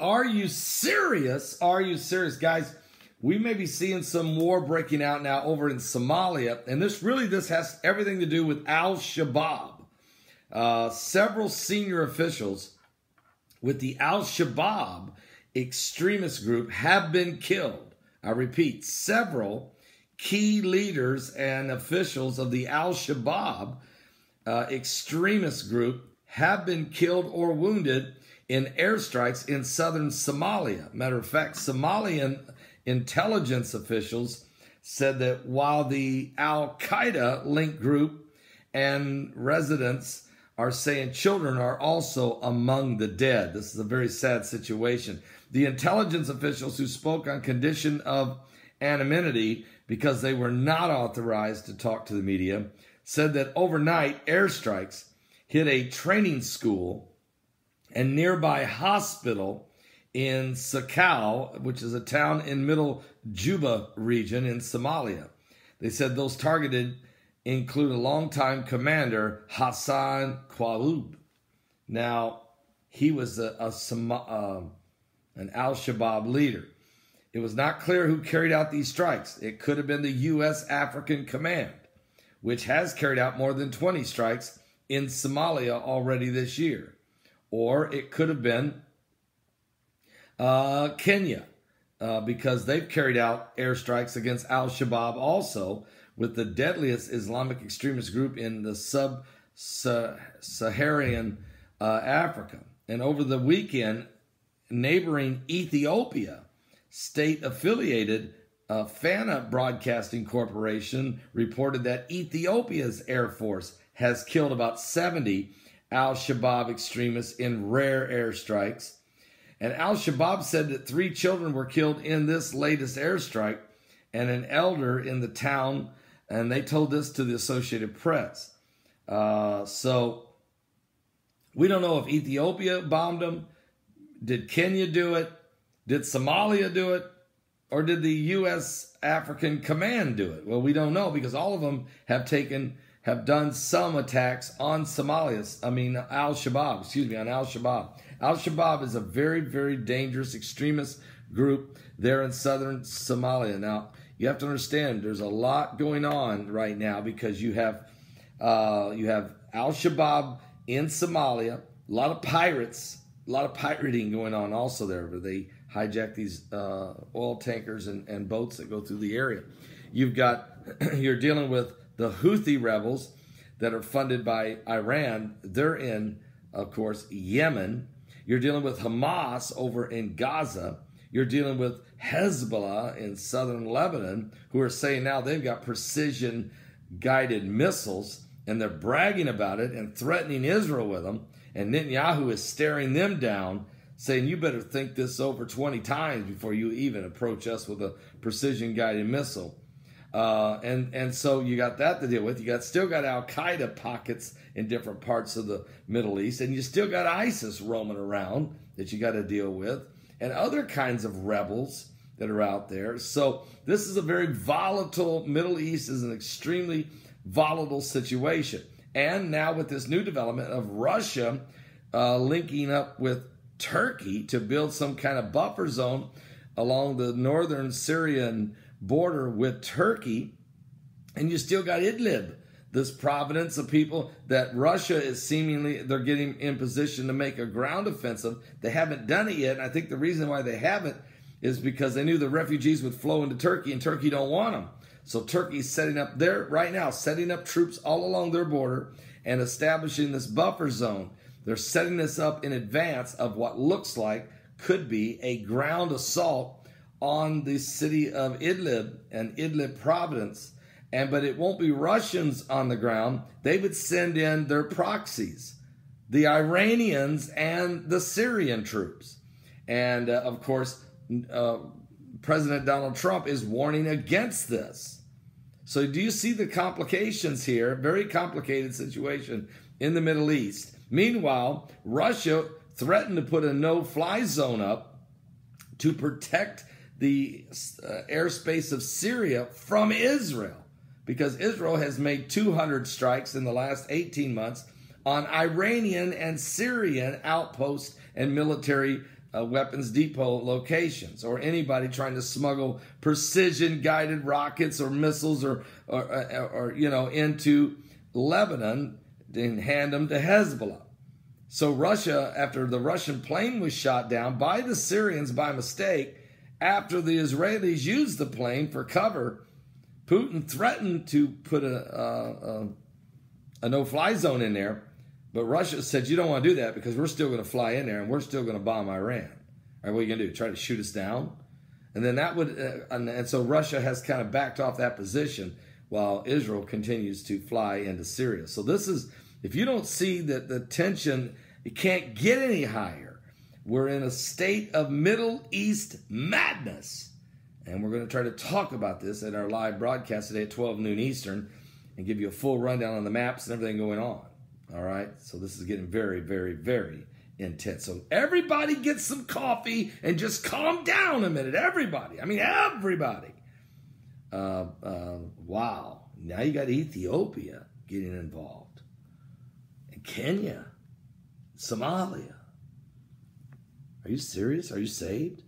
Are you serious? Are you serious? Guys, we may be seeing some war breaking out now over in Somalia, and this has everything to do with al-Shabab. Several senior officials with the al-Shabab extremist group have been killed. I repeat, several key leaders and officials of the al-Shabab extremist group have been killed or wounded in airstrikes in southern Somalia. Matter of fact, Somalian intelligence officials said that while the al-Qaeda linked group and residents are saying children are also among the dead. This is a very sad situation. The intelligence officials who spoke on condition of anonymity because they were not authorized to talk to the media said that overnight airstrikes hit a training school and nearby hospital in Sakau, which is a town in middle Juba region in Somalia. They said those targeted include a longtime commander, Hassan Quaoub. Now, he was an al-Shabaab leader. It was not clear who carried out these strikes. It could have been the U.S. African Command, which has carried out more than 20 strikes in Somalia already this year. Or it could have been Kenya, because they've carried out airstrikes against al-Shabaab also, with the deadliest Islamic extremist group in the sub-Saharan Africa. And over the weekend, neighboring Ethiopia, state-affiliated Fana Broadcasting Corporation reported that Ethiopia's Air Force has killed about 70 al-Shabaab extremists in rare airstrikes. And al-Shabaab said that 3 children were killed in this latest airstrike and an elder in the town, and they told this to the Associated Press. So we don't know if Ethiopia bombed them. Did Kenya do it? Did Somalia do it? Or did the U.S. African Command do it? Well, we don't know, because all of them have done some attacks on al-Shabaab. On al-Shabaab. Al-Shabaab is a very, very dangerous extremist group there in southern Somalia. Now, you have to understand there's a lot going on right now, because you have al-Shabaab in Somalia, a lot of pirates, a lot of pirating going on also there, where they hijack these oil tankers and boats that go through the area. You're dealing with the Houthi rebels that are funded by Iran. They're in, of course, Yemen. You're dealing with Hamas over in Gaza. You're dealing with Hezbollah in southern Lebanon, who are saying now they've got precision-guided missiles, and they're bragging about it and threatening Israel with them. And Netanyahu is staring them down, saying, you better think this over 20 times before you even approach us with a precision-guided missile. And so you got that to deal with. Still got al-Qaeda pockets in different parts of the Middle East, and you still got ISIS roaming around that you got to deal with, and other kinds of rebels that are out there. So this is a very volatile, Middle East is an extremely volatile situation. And now with this new development of Russia linking up with Turkey to build some kind of buffer zone along the northern Syrian border with Turkey, and you still got Idlib, this province of people that Russia is they're getting in position to make a ground offensive. They haven't done it yet, and I think the reason why they haven't is because they knew the refugees would flow into Turkey, and Turkey don't want them. So Turkey's setting up troops all along their border and establishing this buffer zone. They're setting this up in advance of what looks like could be a ground assault on the city of Idlib and Idlib province. But it won't be Russians on the ground. They would send in their proxies, the Iranians and the Syrian troops. And of course, President Donald Trump is warning against this. So do you see the complications here? Very complicated situation in the Middle East. Meanwhile, Russia threatened to put a no-fly zone up to protect the airspace of Syria from Israel, because Israel has made 200 strikes in the last 18 months on Iranian and Syrian outposts and military weapons depot locations, or anybody trying to smuggle precision-guided rockets or missiles or into Lebanon and hand them to Hezbollah. So Russia, after the Russian plane was shot down by the Syrians by mistake, after the Israelis used the plane for cover, Putin threatened to put a no-fly zone in there, but Russia said, you don't want to do that because we're still going to fly in there and we're still going to bomb Iran. All right, what are you going to do? Try to shoot us down? And then that would, and so Russia has kind of backed off that position while Israel continues to fly into Syria. So this is, if you don't see that the tension, it can't get any higher. We're in a state of Middle East madness. And we're going to try to talk about this at our live broadcast today at 12 noon Eastern and give you a full rundown on the maps and everything going on. All right? So this is getting very, very, very intense. So everybody get some coffee and just calm down a minute. Everybody. I mean, everybody. Wow. Now you got Ethiopia getting involved. And Kenya. Somalia. Are you serious? Are you saved?